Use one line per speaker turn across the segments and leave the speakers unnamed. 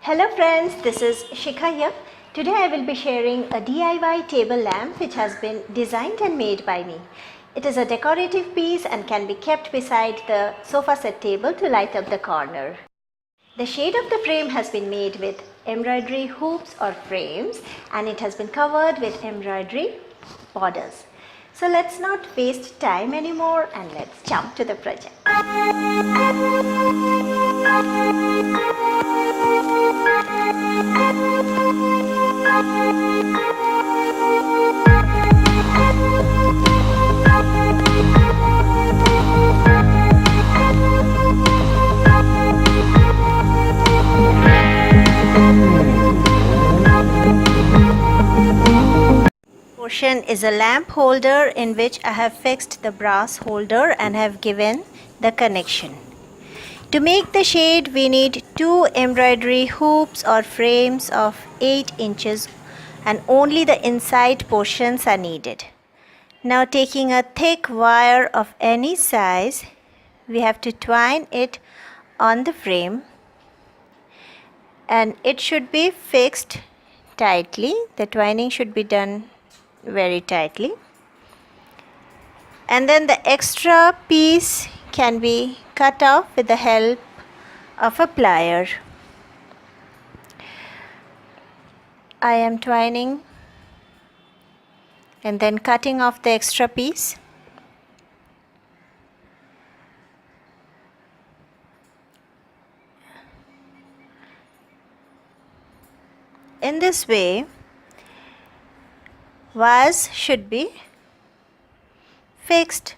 Hello friends, this is Shikha here. Today I will be sharing a DIY table lamp which has been designed and made by me. It is a decorative piece and can be kept beside the sofa set table to light up the corner. The shade of the frame has been made with embroidery hoops or frames, and it has been covered with embroidery borders. So let's not waste time anymore and let's jump to the project. Portion is a lamp holder in which I have fixed the brass holder and have given the connection. To make the shade, we need 2 embroidery hoops or frames of 8 inches, and only the inside portions are needed. Now, taking a thick wire of any size, we have to twine it on the frame, and it should be fixed tightly. The twining should be done very tightly, and then the extra piece can be cut off with the help of a plier. I am twining and then cutting off the extra piece. In this way, wires should be fixed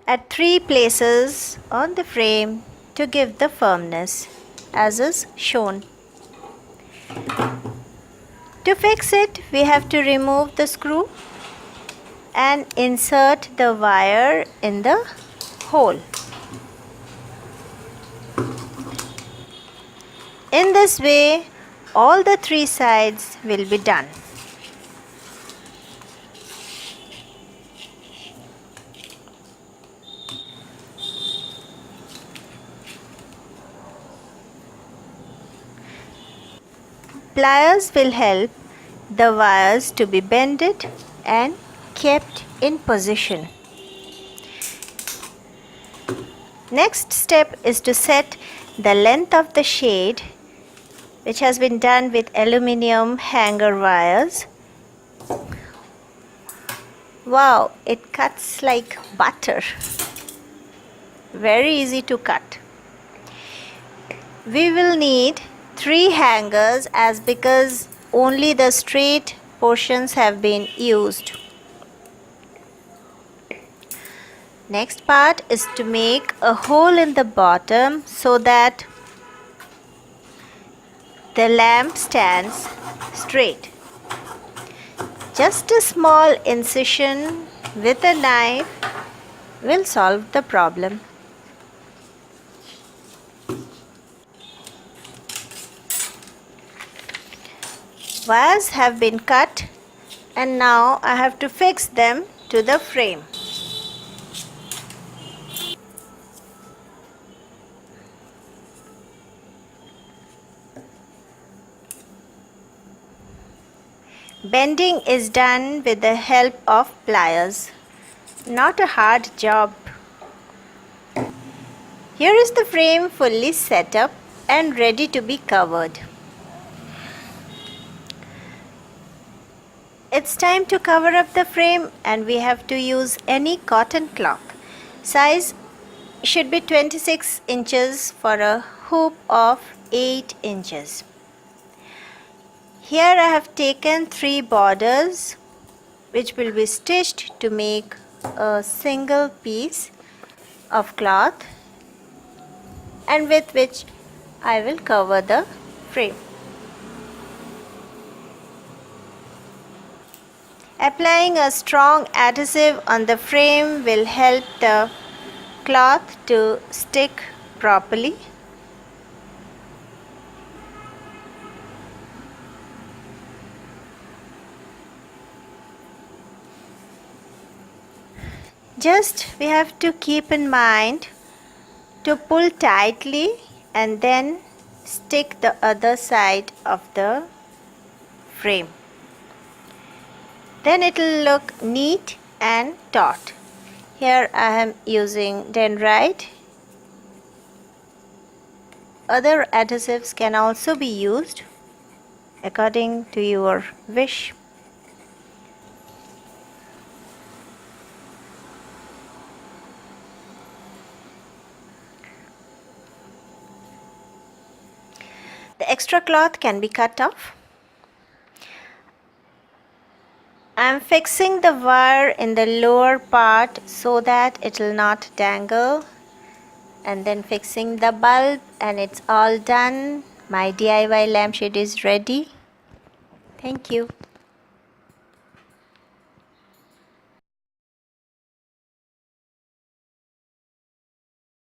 at 3 places on the frame to give the firmness, as is shown. To fix it, we have to remove the screw and insert the wire in the hole. In this way, all the 3 sides will be done. Pliers will help the wires to be bended and kept in position. Next step is to set the length of the shade, which has been done with aluminium hanger wires. Wow, it cuts like butter. Very easy to cut. We will need 3 hangers because only the straight portions have been used. Next part is to make a hole in the bottom so that the lamp stands straight. Just a small incision with a knife will solve the problem. Wires have been cut, and now I have to fix them to the frame. Bending is done with the help of pliers. Not a hard job. Here is the frame fully set up and ready to be covered. It's time to cover up the frame, and we have to use any cotton cloth. Size should be 26 inches for a hoop of 8 inches. Here I have taken 3 borders which will be stitched to make a single piece of cloth, and with which I will cover the frame. Applying a strong adhesive on the frame will help the cloth to stick properly. Just we have to keep in mind to pull tightly and then stick the other side of the frame. Then it will look neat and taut. Here I am using dendrite. Other adhesives can also be used according to your wish. The extra cloth can be cut off. I am fixing the wire in the lower part so that it will not dangle, and then fixing the bulb, and it's all done. My DIY lampshade is ready. Thank you.